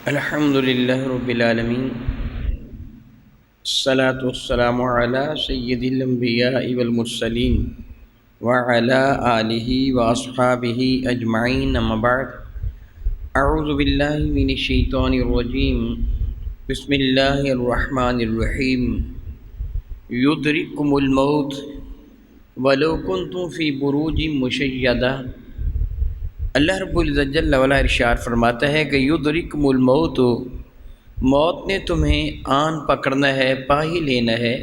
الحمد للہ رب العالمین، الصلاة والسلام علی سید الانبیاء والمرسلین وعلی آلہ واصحابہ اجمعین، اما بعد۔ اعوذ باللہ من الشیطان الرجیم، بسم اللہ الرحمن الرحیم۔ یدرککم الموت ولو کنتم فی بروج مشیدہ۔ اللہ رب العزت جل وعلا ارشاد فرماتا ہے کہ یدرککم الموت، موت نے تمہیں آن پکڑنا ہے، پا ہی لینا ہے۔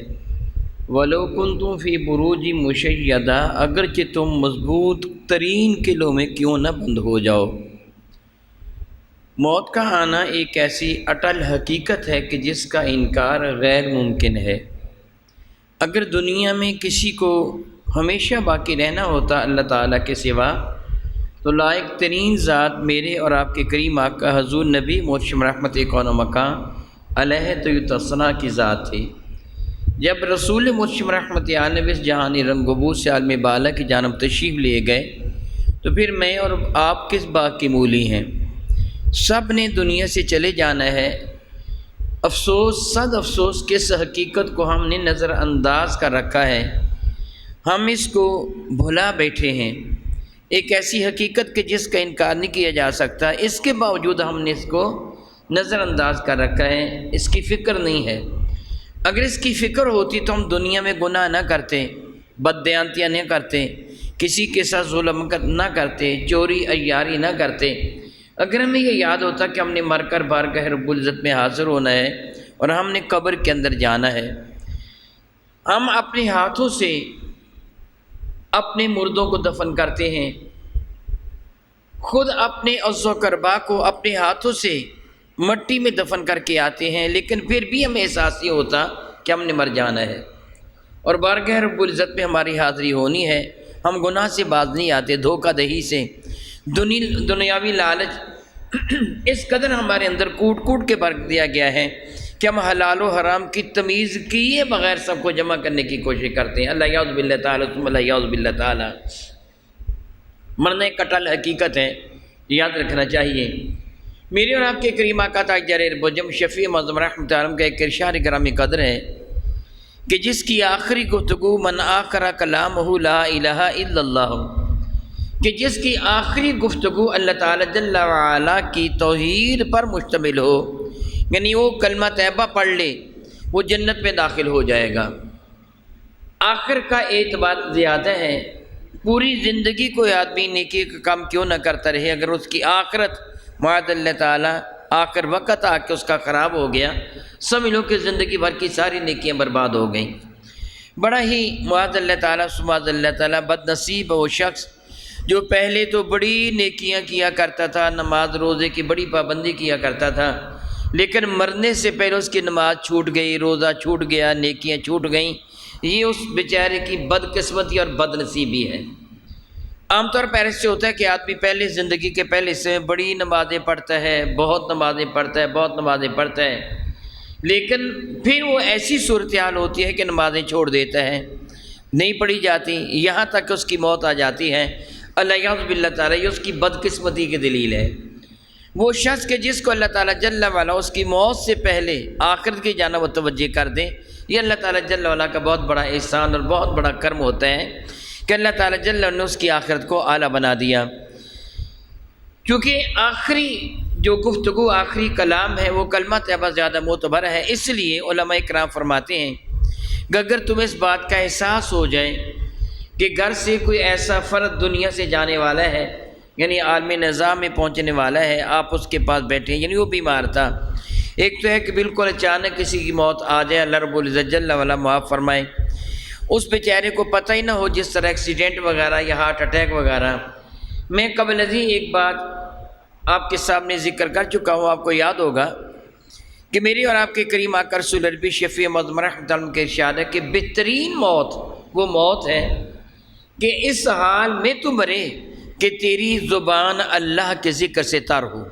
ولو کنتم فی بروج مشیدہ، اگرچہ تم مضبوط ترین قلعوں میں کیوں نہ بند ہو جاؤ۔ موت کا آنا ایک ایسی اٹل حقیقت ہے کہ جس کا انکار غیر ممکن ہے۔ اگر دنیا میں کسی کو ہمیشہ باقی رہنا ہوتا اللہ تعالیٰ کے سوا، تو لائق ترین ذات میرے اور آپ کے کریم آقا حضور نبی مرشد رحمت کون و مکان علیہ الصلاۃ کی ذات تھی۔ جب رسول مرشد رحمت عالم اس جہانی رنگ و سے عالم بالا کی جانب تشریف لیے گئے، تو پھر میں اور آپ کس باغ کی مولی ہیں؟ سب نے دنیا سے چلے جانا ہے۔ افسوس، صد افسوس کہ اس حقیقت کو ہم نے نظر انداز کر رکھا ہے، ہم اس کو بھلا بیٹھے ہیں۔ ایک ایسی حقیقت کہ جس کا انکار نہیں کیا جا سکتا، اس کے باوجود ہم نے اس کو نظر انداز کر رکھا ہے، اس کی فکر نہیں ہے۔ اگر اس کی فکر ہوتی تو ہم دنیا میں گناہ نہ کرتے، بددیانتیاں نہ کرتے، کسی کے ساتھ ظلم نہ کرتے، چوری عیاری نہ کرتے۔ اگر ہمیں یہ یاد ہوتا کہ ہم نے مر کر بارگاہ رب العزت میں حاضر ہونا ہے اور ہم نے قبر کے اندر جانا ہے، ہم اپنے ہاتھوں سے اپنے مردوں کو دفن کرتے ہیں، خود اپنے عز و کربا کو اپنے ہاتھوں سے مٹی میں دفن کر کے آتے ہیں، لیکن پھر بھی ہمیں احساس یہ ہوتا کہ ہم نے مر جانا ہے اور بارگاہ رب العزت میں ہماری حاضری ہونی ہے۔ ہم گناہ سے باز نہیں آتے، دھوکہ دہی سے، دنیاوی لالچ اس قدر ہمارے اندر کوٹ کوٹ کے بھر دیا گیا ہے کہ ہم حلال و حرام کی تمیز کیے بغیر سب کو جمع کرنے کی کوشش کرتے ہیں۔ اللہ یعوذ باللہ تعالیٰ، ثم اللہ یعوذ باللہ تعالیٰ۔ مرنا ایک اٹل حقیقت ہے، یاد رکھنا چاہیے۔ میرے اور آپ کے کریم آقا تاجدار بجم شفیع معظم رحمۃ عالم کا ایک ارشاد گرامی قدر ہے کہ جس کی آخری گفتگو من آخر کلامہ لا الہ الا اللہ، کہ جس کی آخری گفتگو اللہ تعالیٰ جل وعلا کی توحید پر مشتمل ہو، یعنی وہ کلمہ طیبہ پڑھ لے، وہ جنت میں داخل ہو جائے گا۔ آخر کا اعتبار زیادہ ہے۔ پوری زندگی کوئی آدمی نیکی کا کام کیوں نہ کرتا رہے، اگر اس کی آخرت معاذ اللہ تعالیٰ آخر وقت آ کے اس کا خراب ہو گیا، سمجھ لو کہ زندگی بھر کی ساری نیکیاں برباد ہو گئیں۔ بڑا ہی معاذ اللہ تعالیٰ سبحان اللہ تعالیٰ بد نصیب وہ شخص جو پہلے تو بڑی نیکیاں کیا کرتا تھا، نماز روزے کی بڑی پابندی کیا کرتا تھا، لیکن مرنے سے پہلے اس کی نماز چھوٹ گئی، روزہ چھوٹ گیا، نیکیاں چھوٹ گئیں۔ یہ اس بیچارے کی بدقسمتی اور بد نصیبی ہے۔ عام طور پر ایسے ہوتا ہے کہ آدمی پہلے زندگی کے پہلے حصے میں بڑی نمازیں پڑھتا ہے، بہت نمازیں پڑھتا ہے، بہت نمازیں پڑھتا ہے، لیکن پھر وہ ایسی صورتحال ہوتی ہے کہ نمازیں چھوڑ دیتا ہے، نہیں پڑھی جاتی، یہاں تک کہ اس کی موت آ جاتی ہے۔ اللہ یعوذ باللہ تعالیٰ، یہ اس کی بدقسمتی کی دلیل ہے۔ وہ شخص کہ جس کو اللہ تعالیٰ جل وعلا اس کی موت سے پہلے آخرت کی جانب متوجہ کر دے، یہ اللہ تعالیٰ جل وعلا کا بہت بڑا احسان اور بہت بڑا کرم ہوتا ہے کہ اللہ تعالیٰ جل وعلا نے اس کی آخرت کو اعلیٰ بنا دیا۔ کیونکہ آخری جو گفتگو، آخری کلام ہے، وہ کلمہ طیبہ زیادہ معتبر ہے، اس لیے علماء کرام فرماتے ہیں کہ اگر تمہیں اس بات کا احساس ہو جائے کہ گھر سے کوئی ایسا فرد دنیا سے جانے والا ہے، یعنی عالم نظام میں پہنچنے والا ہے، آپ اس کے پاس بیٹھے ہیں، یعنی وہ بیمار تھا۔ ایک تو ہے کہ بالکل اچانک کسی کی موت آ جائے، اللہ رب العزت جل وعلا معاف فرمائے، اس بیچارے کو پتہ ہی نہ ہو، جس طرح ایکسیڈنٹ وغیرہ یا ہارٹ اٹیک وغیرہ۔ میں قبل ازیں ایک بات آپ کے سامنے ذکر کر چکا ہوں، آپ کو یاد ہوگا کہ میری اور آپ کے کریم آقا رسول عربی شفیع معظم رحمۃ اللہ کے ارشاد ہے کہ بہترین موت وہ موت ہے کہ اس حال میں تو مرے کہ تیری زبان اللہ کے ذکر سے تر ہو،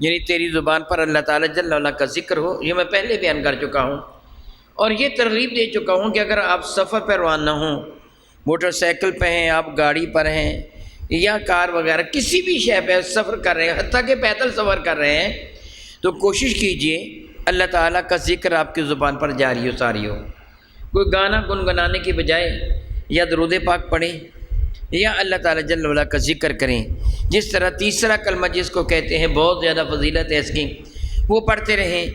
یعنی تیری زبان پر اللہ تعالیٰ جل وعلا کا ذکر ہو۔ یہ میں پہلے بیان کر چکا ہوں اور یہ ترغیب دے چکا ہوں کہ اگر آپ سفر پر روانہ ہوں، موٹر سائیکل پہ ہیں، آپ گاڑی پر ہیں یا کار وغیرہ کسی بھی شے پہ سفر کر رہے ہیں، حتیٰ کہ پیدل سفر کر رہے ہیں، تو کوشش کیجئے اللہ تعالیٰ کا ذکر آپ کی زبان پر جاری و ساری ہو۔ کوئی گانا گنگنانے کی بجائے یا درود پاک پڑھیں یا اللہ تعالیٰ جل وعلا کا ذکر کریں۔ جس طرح تیسرا کلمہ جس کو کہتے ہیں بہت زیادہ فضیلت ہے اس کی، وہ پڑھتے رہیں،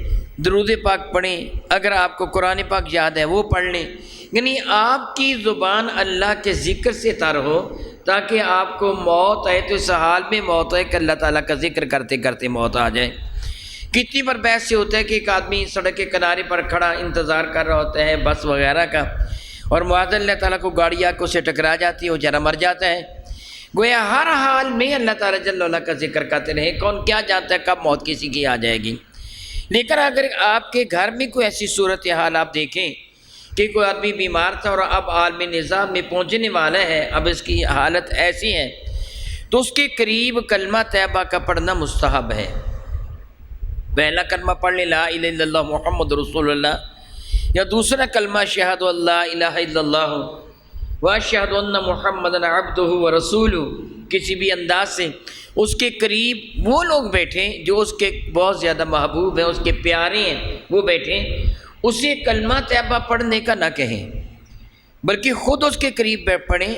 درود پاک پڑھیں، اگر آپ کو قرآن پاک یاد ہے وہ پڑھ لیں، یعنی آپ کی زبان اللہ کے ذکر سے تر ہو تاکہ آپ کو موت آئے تو اس حال میں موت آئے کہ اللہ تعالیٰ کا ذکر کرتے کرتے موت آ جائے۔ کتنی بار بحث سے ہوتا ہے کہ ایک آدمی سڑک کے کنارے پر کھڑا انتظار کر رہا ہوتا ہے بس وغیرہ کا، اور معاذ اللہ تعالیٰ کو گاڑی آ کے اسے ٹکرا جاتی ہے، وہ ذرا مر جاتا ہے۔ گویا ہر حال میں اللہ تعالیٰ جل وعلا کا ذکر کرتے رہیں، کون کیا جانتا ہے کب موت کسی کی آ جائے گی۔ لیکن اگر آپ کے گھر میں کوئی ایسی صورتحال آپ دیکھیں کہ کوئی آدمی بیمار تھا اور اب عالم نظام میں پہنچنے والا ہے، اب اس کی حالت ایسی ہے، تو اس کے قریب کلمہ طیبہ کا پڑھنا مستحب ہے۔ پہلا کلمہ پڑھ لیں لا الہ الا اللہ محمد رسول اللہ، یا دوسرا کلمہ شہادۃ اللہ الہ الا اللہ واشہد ان محمدًا عبدہ ورسولہ، کسی بھی انداز سے اس کے قریب وہ لوگ بیٹھیں جو اس کے بہت زیادہ محبوب ہیں، اس کے پیارے ہیں، وہ بیٹھیں، اسے کلمہ طیبہ پڑھنے کا نہ کہیں بلکہ خود اس کے قریب پڑھیں،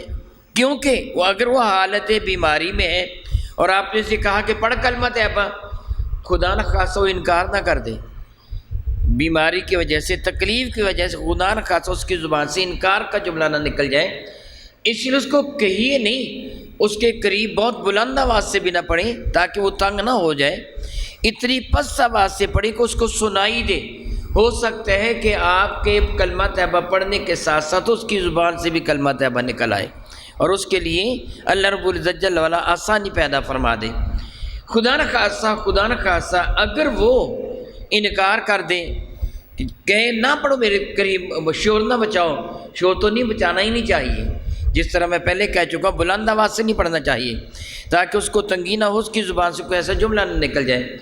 کیونکہ وہ اگر وہ حالت بیماری میں ہے اور آپ نے اسے کہا کہ پڑھ کلمہ طیبہ، خدا نخواستہ وہ انکار نہ کر دے، بیماری کی وجہ سے، تکلیف کی وجہ سے خدا نخواستہ اس کی زبان سے انکار کا جملہ نہ نکل جائے، اس لیے اس کو کہیے نہیں، اس کے قریب بہت بلند آواز سے بھی نہ پڑھیں تاکہ وہ تنگ نہ ہو جائے، اتنی پست آواز سے پڑھیں کہ اس کو سنائی دے۔ ہو سکتا ہے کہ آپ کے کلمہ طیبہ پڑھنے کے ساتھ ساتھ اس کی زبان سے بھی کلمہ طیبہ نکل آئے، اور اس کے لیے اللہ رب العزت جل وعلا آسانی پیدا فرما دے۔ خدا نخواستہ اگر وہ انکار کر دیں، کہیں نہ پڑھو میرے قریب، شور نہ بچاؤ، شور تو نہیں بچانا ہی نہیں چاہیے، جس طرح میں پہلے کہہ چکا بلند آواز سے نہیں پڑھنا چاہیے تاکہ اس کو تنگی نہ ہو، اس کی زبان سے کوئی ایسا جملہ نہ نکل جائے۔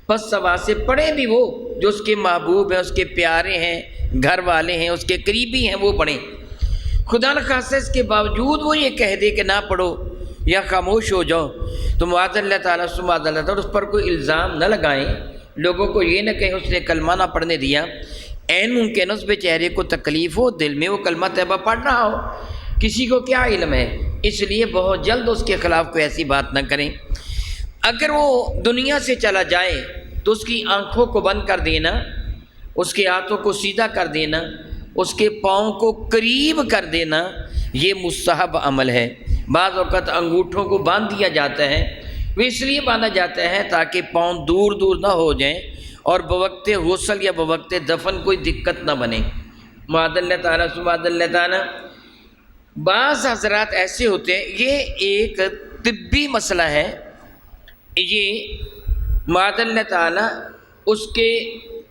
پس آواز سے پڑھیں بھی وہ جو اس کے محبوب ہیں، اس کے پیارے ہیں، گھر والے ہیں، اس کے قریبی ہیں، وہ پڑھیں۔ خدا نخواستہ اس کے باوجود وہ یہ کہہ دے کہ نہ پڑھو یا خاموش ہو جاؤ، تو معاذ اللہ تعالیٰ اس پر کوئی الزام نہ لگائیں، لوگوں کو یہ نہ کہیں اس نے کلمہ نہ پڑھنے دیا، عین ممکن اس بیچارے کو تکلیف ہو، دل میں وہ کلمہ طیبہ پڑھ رہا ہو، کسی کو کیا علم ہے، اس لیے بہت جلد اس کے خلاف کوئی ایسی بات نہ کریں۔ اگر وہ دنیا سے چلا جائے تو اس کی آنکھوں کو بند کر دینا، اس کے ہاتھوں کو سیدھا کر دینا، اس کے پاؤں کو قریب کر دینا، یہ مستحب عمل ہے۔ بعض اوقات انگوٹھوں کو باندھ دیا جاتا ہے، وہ اس لیے باندھا جاتا ہے تاکہ پاؤں دور دور نہ ہو جائیں اور بوقت غسل یا بوقت دفن کوئی دقت نہ بنے۔ معاذ اللہ تعالیٰ سبحان اللہ تعالیٰ۔ بعض حضرات ایسے ہوتے ہیں، یہ ایک طبی مسئلہ ہے، یہ معاذ اللہ تعالیٰ اس کے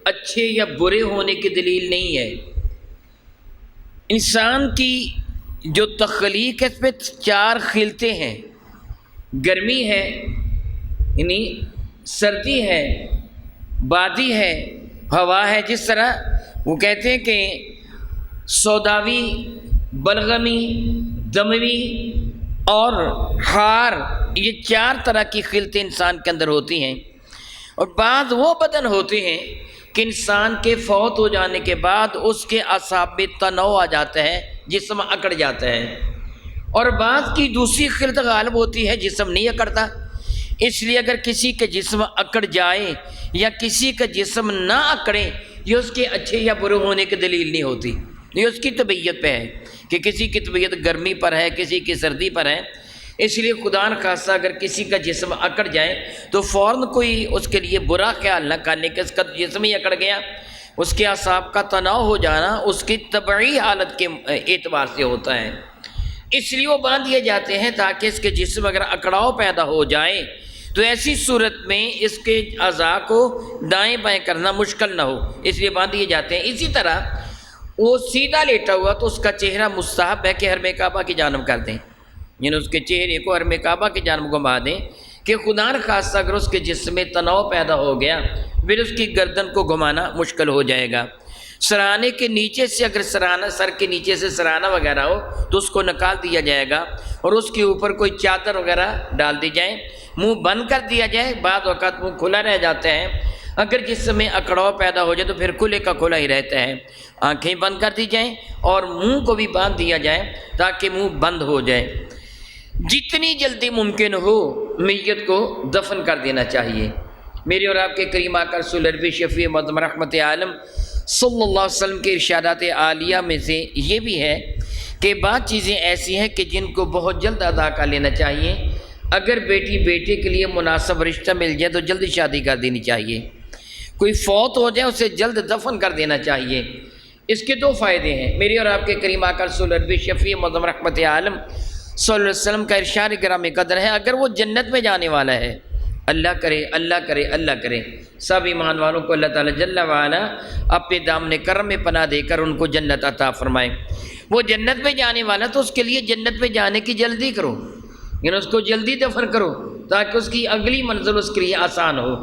اچھے یا برے ہونے کی دلیل نہیں ہے۔ انسان کی جو تخلیق ہے اس میں 4 خلطیں ہیں، گرمی ہے یعنی سردی ہے، بادی ہے، ہوا ہے۔ جس طرح وہ کہتے ہیں کہ سوداوی، بلغمی، دموی اور حار، یہ 4 طرح کی خلطیں انسان کے اندر ہوتی ہیں، اور بعض وہ بدن ہوتے ہیں کہ انسان کے فوت ہو جانے کے بعد اس کے اعصاب میں تناؤ آ جاتا ہے، جسم اکڑ جاتا ہے، اور بعض کی دوسری خلط غالب ہوتی ہے، جسم نہیں اکڑتا۔ اس لیے اگر کسی کے جسم اکڑ جائے یا کسی کا جسم نہ اکڑے، یہ اس کے اچھے یا برے ہونے کی دلیل نہیں ہوتی، یہ اس کی طبیعت پہ ہے کہ کسی کی طبیعت گرمی پر ہے، کسی کی سردی پر ہے۔ اس لیے خدا نخواستہ اگر کسی کا جسم اکڑ جائے تو فوراً کوئی اس کے لیے برا خیال نہ کرنے کہ اس کا جسم ہی اکڑ گیا، اس کے اعصاب کا تناؤ ہو جانا اس کی طبعی حالت کے اعتبار سے ہوتا ہے، اس لیے وہ باندھ دیے جاتے ہیں تاکہ اس کے جسم اگر اکڑاؤ پیدا ہو جائے تو ایسی صورت میں اس کے اعضاء کو دائیں بائیں کرنا مشکل نہ ہو، اس لیے باندھ دیے جاتے ہیں۔ اسی طرح وہ سیدھا لیٹا ہوا تو اس کا چہرہ مستحب ہے کہ حرم کعبہ کی جانب کر دیں، یعنی اس کے چہرے کو حرم کعبہ کی جانب گھما دیں کہ خدا نخواستہ اگر اس کے جسم میں تناؤ پیدا ہو گیا پھر اس کی گردن کو گھمانا مشکل ہو جائے گا۔ سرانے کے نیچے سے اگر سر کے نیچے سے سرانہ وغیرہ ہو تو اس کو نکال دیا جائے گا اور اس کے اوپر کوئی چادر وغیرہ ڈال دی جائے، منہ بند کر دیا جائے، بعض اوقات منہ کھلا رہ جاتا ہے، اگر جسم میں اکڑاؤ پیدا ہو جائے تو پھر کھلے کا کھلا ہی رہتا ہے، آنکھیں بند کر دی جائیں اور منہ کو بھی باندھ دیا جائے تاکہ منہ بند ہو جائے۔ جتنی جلدی ممکن ہو میت کو دفن کر دینا چاہیے۔ میرے اور آپ کے کریم آقا رسول عربی شفیع معظم رحمت عالم صلی اللہ علیہ وسلم کے ارشادات عالیہ میں سے یہ بھی ہے کہ بعض چیزیں ایسی ہیں کہ جن کو بہت جلد ادا کر لینا چاہیے۔ اگر بیٹی بیٹے کے لیے مناسب رشتہ مل جائے تو جلدی شادی کر دینی چاہیے، کوئی فوت ہو جائے اسے جلد دفن کر دینا چاہیے۔ اس کے دو فائدے ہیں۔ میرے اور آپ کے کریم آقا رسول عربی شفیع معظم رحمت عالم صلی اللہ علیہ وسلم کا ارشاد گرامی قدر ہے، اگر وہ جنت میں جانے والا ہے، اللہ کرے اللہ کرے اللہ کرے، سب ایمان والوں کو اللہ تعالیٰ جل وعلا اپنے دامن کرم میں پناہ دے کر ان کو جنت عطا فرمائے۔ وہ جنت میں جانے والا تو اس کے لیے جنت میں جانے کی جلدی کرو، یعنی اس کو جلدی دفن کرو تاکہ اس کی اگلی منزل اس کے لیے آسان ہو۔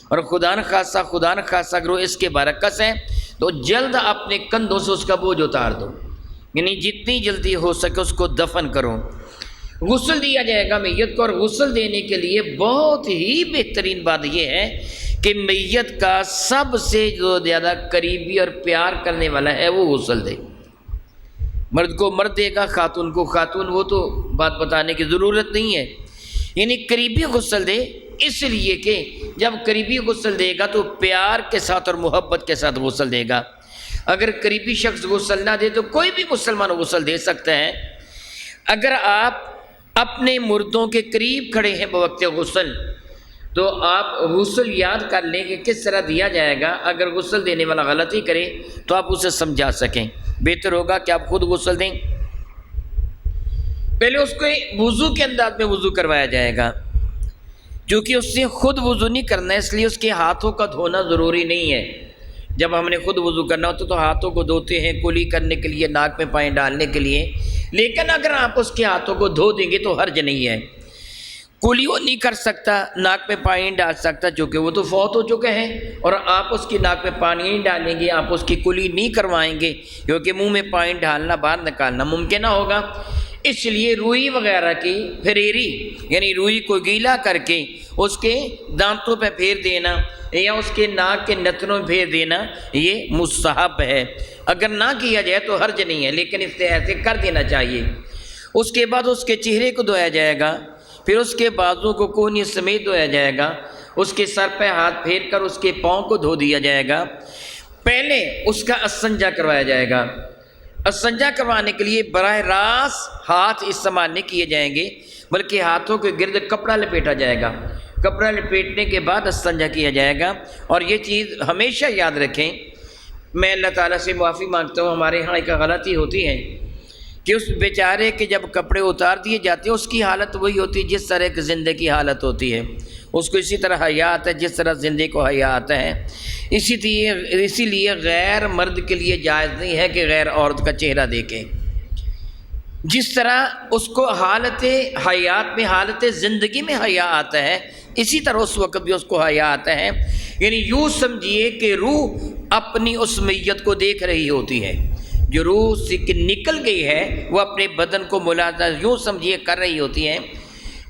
اور خدا نخواستہ اگر وہ اس کے برعکس ہے تو جلد اپنے کندھوں سے اس کا بوجھ اتار دو، یعنی جتنی جلدی ہو سکے اس کو دفن کرو۔ غسل دیا جائے گا میت کو، اور غسل دینے کے لیے بہت ہی بہترین بات یہ ہے کہ میت کا سب سے جو زیادہ قریبی اور پیار کرنے والا ہے وہ غسل دے۔ مرد کو مرد دے گا، خاتون کو خاتون، وہ تو بات بتانے کی ضرورت نہیں ہے، یعنی قریبی غسل دے، اس لیے کہ جب قریبی غسل دے گا تو پیار کے ساتھ اور محبت کے ساتھ غسل دے گا۔ اگر قریبی شخص غسل نہ دے تو کوئی بھی مسلمان غسل دے سکتا ہے۔ اگر آپ اپنے مردوں کے قریب کھڑے ہیں بوقت غسل تو آپ غسل یاد کر لیں کہ کس طرح دیا جائے گا۔ اگر غسل دینے والا غلطی کرے تو آپ اسے سمجھا سکیں، بہتر ہوگا کہ آپ خود غسل دیں۔ پہلے اس کو وضو کے انداز میں وضو کروایا جائے گا، کیونکہ اس سے خود وضو نہیں کرنا ہے، اس لیے اس کے ہاتھوں کا دھونا ضروری نہیں ہے۔ جب ہم نے خود وضو کرنا ہوتا تو ہاتھوں کو دھوتے ہیں کلی کرنے کے لیے، ناک میں پانی ڈالنے کے لیے، لیکن اگر آپ اس کے ہاتھوں کو دھو دیں گے تو حرج نہیں ہے۔ کلی وہ نہیں کر سکتا، ناک میں پانی نہیں ڈال سکتا چونکہ وہ تو فوت ہو چکے ہیں، اور آپ اس کی ناک میں پانی نہیں ڈالیں گے، آپ اس کی کلی نہیں کروائیں گے کیونکہ منہ میں پانی ڈالنا باہر نکالنا ممکن نہ ہوگا۔ اس لیے روئی وغیرہ کی پھریری، یعنی روئی کو گیلا کر کے اس کے دانتوں پہ پھیر دینا یا اس کے ناک کے نتنوں میں پھیر دینا یہ مستحب ہے۔ اگر نہ کیا جائے تو حرج نہیں ہے، لیکن اس سے ایسے کر دینا چاہیے۔ اس کے بعد اس کے چہرے کو دھویا جائے گا، پھر اس کے بازو کو کونی سمیت دھویا جائے گا، اس کے سر پہ ہاتھ پھیر کر اس کے پاؤں کو دھو دیا جائے گا۔ پہلے اس کا استنجا کروایا جائے گا۔ استنجا کروانے کے لیے براہ راست ہاتھ استعمال نہیں کیے جائیں گے، بلکہ ہاتھوں کے گرد کپڑا لپیٹا جائے گا۔ کپڑا لپیٹنے کے بعد استنجا کیا جائے گا۔ اور یہ چیز ہمیشہ یاد رکھیں، میں اللہ تعالیٰ سے معافی مانگتا ہوں، ہمارے ہاں ایک غلطی ہوتی ہے کہ اس بیچارے کے جب کپڑے اتار دیے جاتے ہیں اس کی حالت وہی ہوتی ہے جس طرح ایک زندے کی حالت ہوتی ہے، اس کو اسی طرح حیا آتا ہے جس طرح زندے کو حیا آتا ہے۔ اسی لیے غیر مرد کے لیے جائز نہیں ہے کہ غیر عورت کا چہرہ دیکھے۔ جس طرح اس کو حالت حیات میں، حالت زندگی میں حیا آتا ہے، اسی طرح اس وقت بھی اس کو حیا آتا ہے۔ یعنی یوں سمجھیے کہ روح اپنی اس میت کو دیکھ رہی ہوتی ہے، جو روح سے نکل گئی ہے وہ اپنے بدن کو ملاحظہ یوں سمجھیے کر رہی ہوتی ہے۔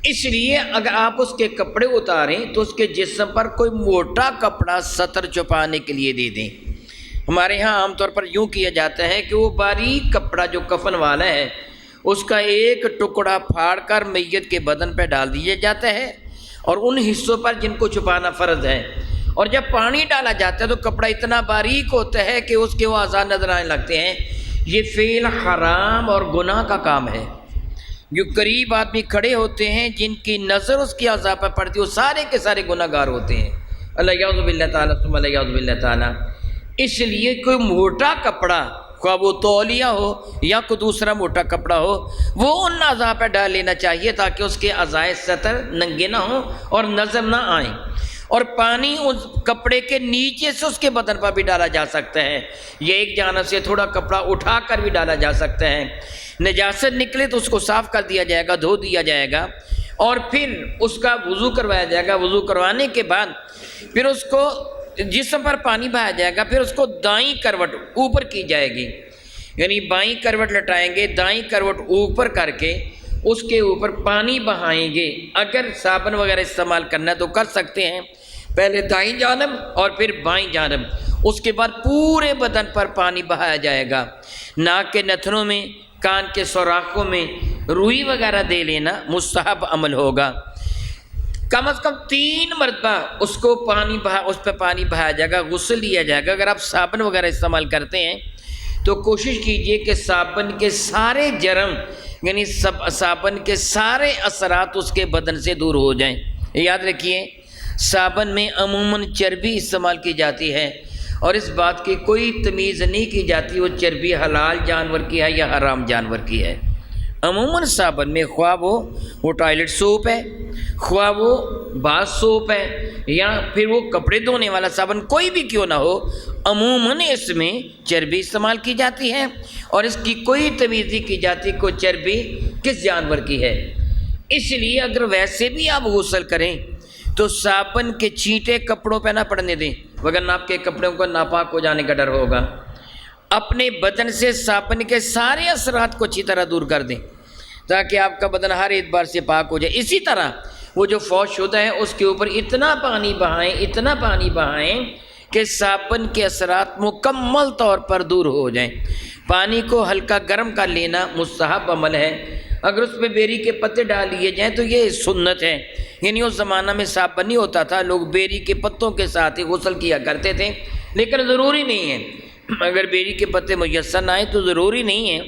اس لیے اگر آپ اس کے کپڑے اتاریں تو اس کے جسم پر کوئی موٹا کپڑا سطر چھپانے کے لیے دے دیں۔ ہمارے ہاں عام طور پر یوں کیا جاتا ہے کہ وہ باریک کپڑا جو کفن والا ہے اس کا ایک ٹکڑا پھاڑ کر میت کے بدن پہ ڈال دیا جاتا ہے، اور ان حصوں پر جن کو چھپانا فرض ہے، اور جب پانی ڈالا جاتا ہے تو کپڑا اتنا باریک ہوتا ہے کہ اس کے وہ اعضاء نظر آنے لگتے ہیں۔ یہ فعل حرام اور گناہ کا کام ہے۔ جو قریب آدمی کھڑے ہوتے ہیں جن کی نظر اس کی اعضاء پر پڑتی ہے وہ سارے کے سارے گناہ گار ہوتے ہیں، اللہ یعوذ باللہ تعالیٰ ثم اللہ یعوذ باللہ تعالیٰ۔ اس لیے کوئی موٹا کپڑا، خواہ وہ تولیہ ہو یا کوئی دوسرا موٹا کپڑا ہو، وہ ان اعضاء پہ ڈال لینا چاہیے تاکہ اس کے اعضاء سطر ننگے نہ ہوں اور نظر نہ آئیں۔ اور پانی اس کپڑے کے نیچے سے اس کے بدن پر بھی ڈالا جا سکتا ہے، یہ ایک جانب سے تھوڑا کپڑا اٹھا کر بھی ڈالا جا سکتا ہے۔ نجاست نکلے تو اس کو صاف کر دیا جائے گا، دھو دیا جائے گا، اور پھر اس کا وضو کروایا جائے گا۔ وضو کروانے کے بعد پھر اس کو جسم پر پانی بہایا جائے گا، پھر اس کو دائیں کروٹ اوپر کی جائے گی، یعنی بائیں کروٹ لٹائیں گے، دائیں کروٹ اوپر کر کے اس کے اوپر پانی بہائیں گے۔ اگر صابن وغیرہ استعمال کرنا ہے تو کر سکتے ہیں، پہلے دائیں جانب اور پھر بائیں جانب، اس کے بعد پورے بدن پر پانی بہایا جائے گا۔ ناک کے نتھنوں میں، کان کے سوراخوں میں روئی وغیرہ دے لینا مستحب عمل ہوگا۔ کم از کم 3 مرتبہ اس پہ پانی بہایا جائے گا، غسل لیا جائے گا۔ اگر آپ صابن وغیرہ استعمال کرتے ہیں تو کوشش کیجئے کہ صابن کے سارے جرم، یعنی صابن کے سارے اثرات اس کے بدن سے دور ہو جائیں۔ یاد رکھیے صابن میں عموماً چربی استعمال کی جاتی ہے، اور اس بات کی کوئی تمیز نہیں کی جاتی وہ چربی حلال جانور کی ہے یا حرام جانور کی ہے۔ عموماً صابن میں خواہ وہ ٹوائلٹ سوپ ہے، خواہ وہ باث سوپ ہے، یا پھر وہ کپڑے دھونے والا صابن کوئی بھی کیوں نہ ہو، عموماً اس میں چربی استعمال کی جاتی ہے، اور اس کی کوئی تمیز نہیں کی جاتی کہ چربی کس جانور کی ہے۔ اس لیے اگر ویسے بھی آپ غسل کریں تو صابن کے چھینٹے کپڑوں پہ نہ پڑنے دیں، وگرنہ آپ کے کپڑوں کو ناپاک ہو جانے کا ڈر ہوگا۔ اپنے بدن سے صابن کے سارے اثرات کو اچھی طرح دور کر دیں تاکہ آپ کا بدن ہر اعتبار سے پاک ہو جائے۔ اسی طرح وہ جو فوت شدہ ہے اس کے اوپر اتنا پانی بہائیں کہ صابن کے اثرات مکمل طور پر دور ہو جائیں۔ پانی کو ہلکا گرم کر لینا مستحب عمل ہے۔ اگر اس پہ بیری کے پتے ڈال لیے جائیں تو یہ سنت ہے، یعنی اس زمانہ میں صابن نہیں ہوتا تھا، لوگ بیری کے پتوں کے ساتھ ہی غسل کیا کرتے تھے، لیکن ضروری نہیں ہے۔ اگر بیری کے پتے میسر نہ آئے تو ضروری نہیں ہے،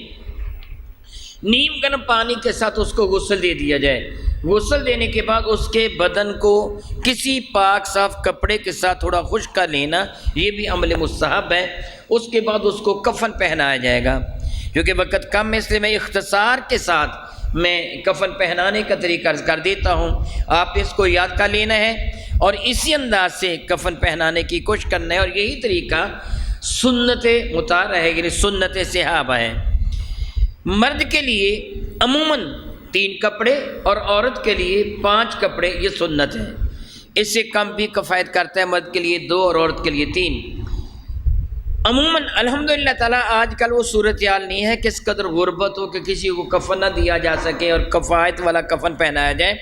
نیم گرم پانی کے ساتھ اس کو غسل دے دیا جائے۔ غسل دینے کے بعد اس کے بدن کو کسی پاک صاف کپڑے کے ساتھ تھوڑا خشک کر لینا، یہ بھی عمل مستحب ہے۔ اس کے بعد اس کو کفن پہنایا جائے گا۔ کیونکہ وقت کم ہے اس لیے میں اختصار کے ساتھ میں کفن پہنانے کا طریقہ عرض کر دیتا ہوں، آپ اس کو یاد کر لینا ہے اور اسی انداز سے کفن پہنانے کی کوشش کرنا ہے، اور یہی طریقہ سنت مطالعہ ہے، یعنی سنت صحابہ ہے۔ مرد کے لیے عموماً 3 کپڑے اور عورت کے لیے 5 کپڑے، یہ سنت ہے۔ اس سے کم بھی کفایت کرتا ہے، مرد کے لیے 2 اور عورت کے لیے 3۔ عموماً الحمدللہ تعالیٰ آج کل وہ صورتحال نہیں ہے کہ اس قدر غربت ہو کہ کسی کو کفن نہ دیا جا سکے اور کفایت والا کفن پہنایا جائے۔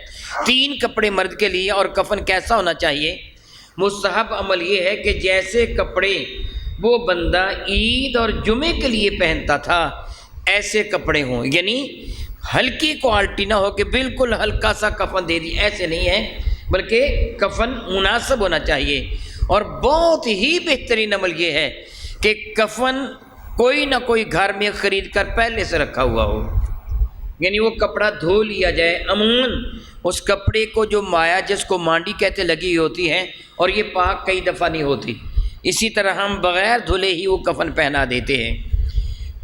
3 کپڑے مرد کے لیے، اور کفن کیسا ہونا چاہیے؟ مستحب عمل یہ ہے کہ جیسے کپڑے وہ بندہ عید اور جمعے کے لیے پہنتا تھا ایسے کپڑے ہوں، یعنی ہلکی کوالٹی نہ ہو کہ بالکل ہلکا سا کفن دے دی، ایسے نہیں ہے، بلکہ کفن مناسب ہونا چاہیے۔ اور بہت ہی بہترین عمل یہ ہے کہ کفن کوئی نہ کوئی گھر میں خرید کر پہلے سے رکھا ہوا ہو، یعنی وہ کپڑا دھو لیا جائے۔ عموماً اس کپڑے کو جو مایا جس کو مانڈی کہتے لگی ہوتی ہے، اور یہ پاک کئی دفعہ نہیں ہوتی، اسی طرح ہم بغیر دھلے ہی وہ کفن پہنا دیتے ہیں۔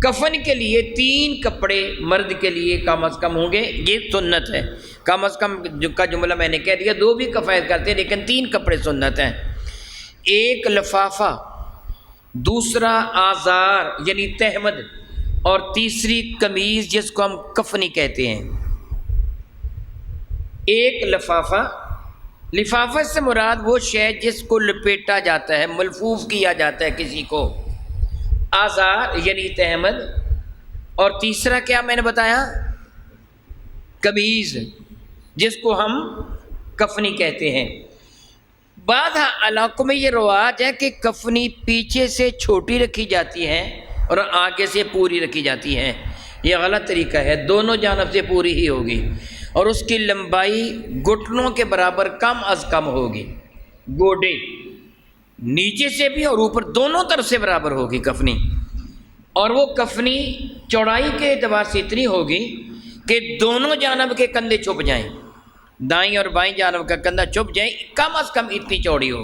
کفن کے لیے 3 کپڑے مرد کے لیے کم از کم ہوں گے، یہ سنت ہے۔ کم از کم کا جملہ میں نے کہہ دیا، 2 بھی کفایت کرتے ہیں لیکن 3 کپڑے سنت ہیں۔ 1 لفافہ، دوسرا آزار یعنی تہمد، اور تیسری قمیض جس کو ہم کفنی کہتے ہیں۔ 1 لفافہ، لفافہ سے مراد وہ شے جس کو لپیٹا جاتا ہے، ملفوف کیا جاتا ہے کسی کو۔ آزار یعنی تہمد، اور تیسرا کیا میں نے بتایا؟ قمیض جس کو ہم کفنی کہتے ہیں۔ بعض علاقوں میں یہ رواج ہے کہ کفنی پیچھے سے چھوٹی رکھی جاتی ہے اور آگے سے پوری رکھی جاتی ہے، یہ غلط طریقہ ہے، دونوں جانب سے پوری ہی ہوگی، اور اس کی لمبائی گھٹنوں کے برابر کم از کم ہوگی، گوڈے نیچے سے بھی اور اوپر دونوں طرف سے برابر ہوگی کفنی، اور وہ کفنی چوڑائی کے اعتبار سے اتنی ہوگی کہ دونوں جانب کے کندھے چھپ جائیں، دائیں اور بائیں جانب کا کندھا چھپ جائے، کم از کم اتنی چوڑی ہو۔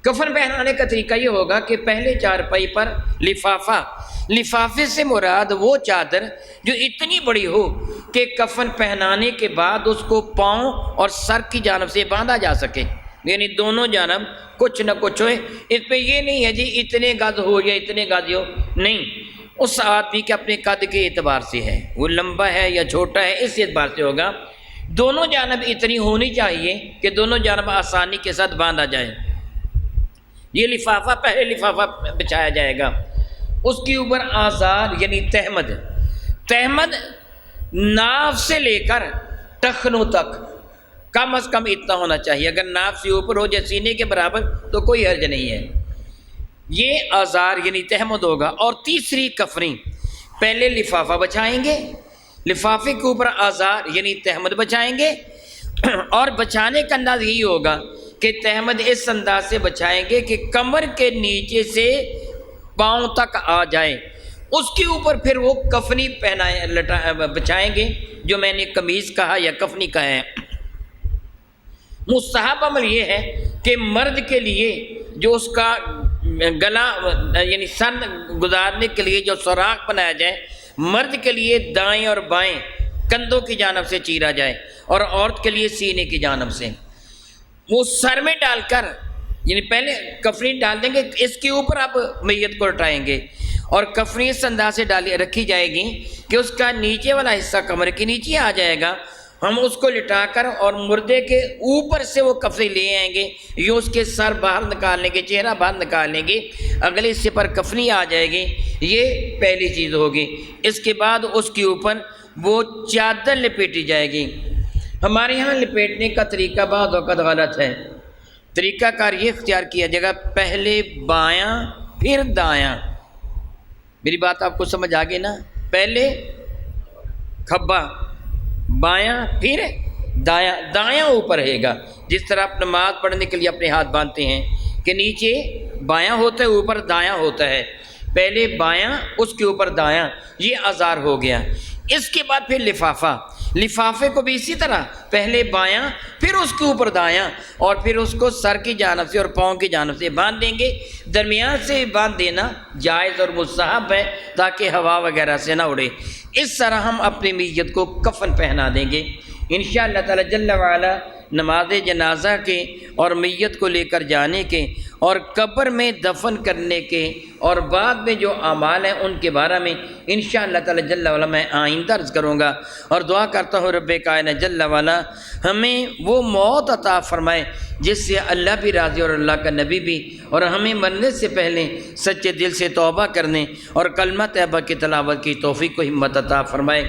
کفن پہنانے کا طریقہ یہ ہوگا کہ پہلے چارپائی پر لفافہ، لفافے سے مراد وہ چادر جو اتنی بڑی ہو کہ کفن پہنانے کے بعد اس کو پاؤں اور سر کی جانب سے باندھا جا سکے، یعنی دونوں جانب کچھ نہ کچھ ہوئے۔ اس پہ یہ نہیں ہے جی اتنے گز ہو یا اتنے گز ہو، نہیں، اس آدمی کے اپنے قد کے اعتبار سے ہے، وہ لمبا ہے یا چھوٹا ہے اس اعتبار سے ہوگا۔ دونوں جانب اتنی ہونی چاہیے کہ دونوں جانب آسانی کے ساتھ باندھا جائے۔ یہ لفافہ، پہلے لفافہ بچھایا جائے گا، اس کے اوپر آزار یعنی تہمد، تہمد ناف سے لے کر ٹخنوں تک کم از کم اتنا ہونا چاہیے، اگر ناف سے اوپر ہو جائے سینے کے برابر تو کوئی حرج نہیں ہے۔ یہ آزار یعنی تہمد ہوگا۔ اور تیسری کفنی، پہلے لفافہ بچھائیں گے، لفافے کے اوپر آزار یعنی تہمد بچھائیں گے، اور بچھانے کا انداز یہی ہوگا کہ تہمد اس انداز سے بچھائیں گے کہ کمر کے نیچے سے پاؤں تک آ جائے، اس کے اوپر پھر وہ کفنی بچھائیں گے، جو میں نے قمیض کہا یا کفنی کہا ہے۔ مستحب عمل یہ ہے کہ مرد کے لیے جو اس کا گلا یعنی سن گزارنے کے لیے جو سوراخ بنایا جائے، مرد کے لیے دائیں اور بائیں کندھوں کی جانب سے چیرا جائے، اور عورت کے لیے سینے کی جانب سے۔ وہ سر میں ڈال کر یعنی پہلے کفنی ڈال دیں گے، اس کے اوپر آپ میت کو لٹائیں گے، اور کفنی اس انداز سے رکھی جائے گی کہ اس کا نیچے والا حصہ کمر کے نیچے آ جائے گا۔ ہم اس کو لٹا کر اور مردے کے اوپر سے وہ کفنی لے آئیں گے، یہ اس کے سر باہر نکال لیں گے، چہرہ باہر نکال لیں گے، اگلے حصے پر کفنی آ جائے گی۔ یہ پہلی چیز ہوگی۔ اس کے بعد اس کے اوپر وہ چادر لپیٹی جائے گی۔ ہمارے یہاں لپیٹنے کا طریقہ بعض اوقات غلط ہے۔ طریقہ کار یہ اختیار کیا جائے گا، پہلے بایاں پھر دایاں۔ میری بات آپ کو سمجھ آ گئی نا؟ پہلے کھبا، بایاں پھر دایاں، دایاں اوپر رہے گا۔ جس طرح آپ نماز پڑھنے کے لیے اپنے ہاتھ باندھتے ہیں کہ نیچے بایاں ہوتا ہے، اوپر دایاں ہوتا ہے، پہلے بایاں اس کے اوپر دایاں، یہ آزار ہو گیا۔ اس کے بعد پھر لفافہ، لفافے کو بھی اسی طرح پہلے بایاں پھر اس کے اوپر دایاں، اور پھر اس کو سر کی جانب سے اور پاؤں کی جانب سے باندھ دیں گے۔ درمیان سے باندھ دینا جائز اور مستحب ہے تاکہ ہوا وغیرہ سے نہ اڑے۔ اس طرح ہم اپنی میت کو کفن پہنا دیں گے انشاءاللہ تعالی جل وعلا۔ نماز جنازہ کے اور میت کو لے کر جانے کے اور قبر میں دفن کرنے کے اور بعد میں جو اعمال ہیں ان کے بارے میں انشاءاللہ تعالی جل وعلا میں آئندہ عرض کروں گا، اور دعا کرتا ہوں رب کائنات جل وعلا ہمیں وہ موت عطا فرمائے جس سے اللہ بھی راضی اور اللہ کا نبی بھی، اور ہمیں مرنے سے پہلے سچے دل سے توبہ کرنے اور کلمہ طیبہ کی تلاوت کی توفیق و ہمت عطا فرمائے۔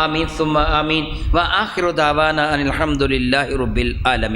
آمین ثم آمین، وآخر دعوانا ان الحمد للہ رب العالمین۔